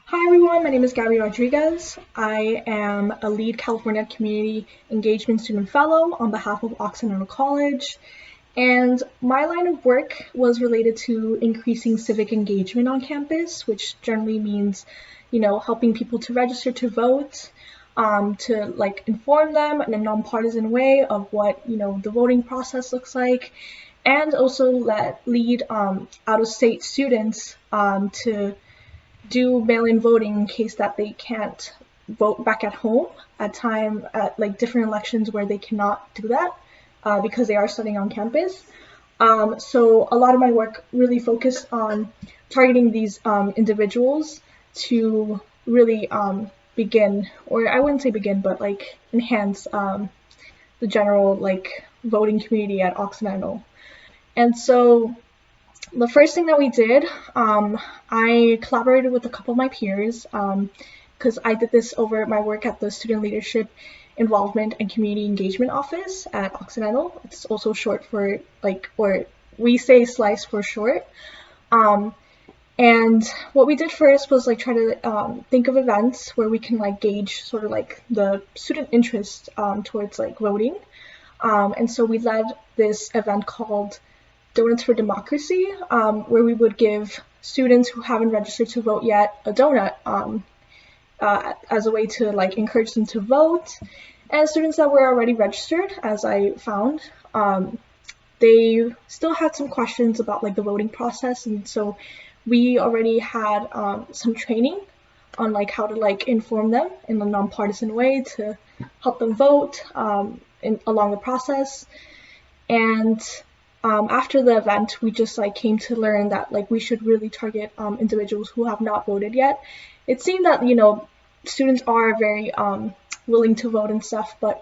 Hi everyone, my name is Gabriela. I am a lead California Community Engagement Student Fellow on behalf of Occidental College, and my line of work was related to increasing civic engagement on campus, which generally means, helping people to register to vote, to inform them in a nonpartisan way of what, the voting process looks like, and also lead out-of-state students to do mail-in voting in case that they can't vote back at home at different elections where they cannot do that because they are studying on campus. So a lot of my work really focused on targeting these individuals to really begin, or I wouldn't say begin, but enhance the general voting community at Occidental. And so the first thing that we did, I collaborated with a couple of my peers because I did this over my work at the Student Leadership Involvement and Community Engagement Office at Occidental. It's also short for or we say SLICE for short. And what we did first was try to think of events where we can gauge sort of the student interest towards voting. And so we led this event called Donuts for Democracy, where we would give students who haven't registered to vote yet a donut as a way to encourage them to vote. And students that were already registered, as I found, they still had some questions about the voting process, and so we already had some training on how to inform them in a nonpartisan way to help them vote along the process. And after the event, we just came to learn that we should really target individuals who have not voted yet. It seemed that students are very willing to vote and stuff, but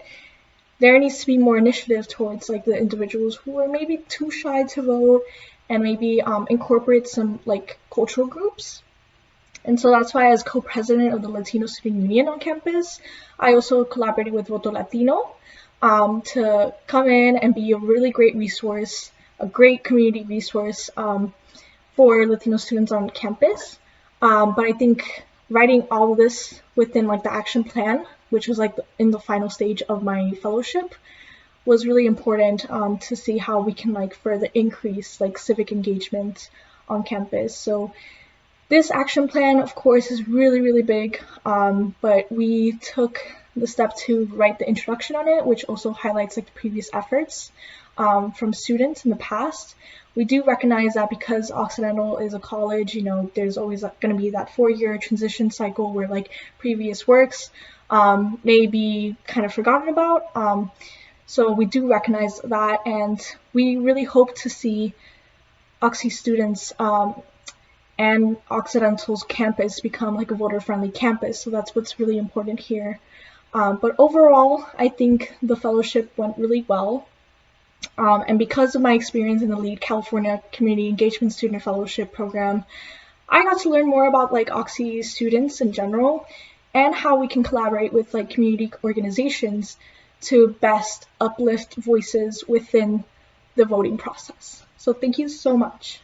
there needs to be more initiative towards the individuals who are maybe too shy to vote, and maybe incorporate some cultural groups. And so that's why, as co-president of the Latino Student Union on campus, I also collaborated with Voto Latino to come in and be a really great resource, a great community resource for Latino students on campus. But I think writing all of this within the action plan, which was in the final stage of my fellowship, was really important to see how we can further increase civic engagement on campus. So this action plan, of course, is really, really big, but we took the step to write the introduction on it, which also highlights the previous efforts from students in the past. We do recognize that because Occidental is a college, there's always going to be that 4-year transition cycle where previous works may be kind of forgotten about. So we do recognize that, and we really hope to see Oxy students and Occidental's campus become a voter-friendly campus. So that's what's really important here. But overall, I think the fellowship went really well. And because of my experience in the LEAD California Community Engagement Student Fellowship program, I got to learn more about Oxy students in general and how we can collaborate with community organizations to best uplift voices within the voting process. So thank you so much.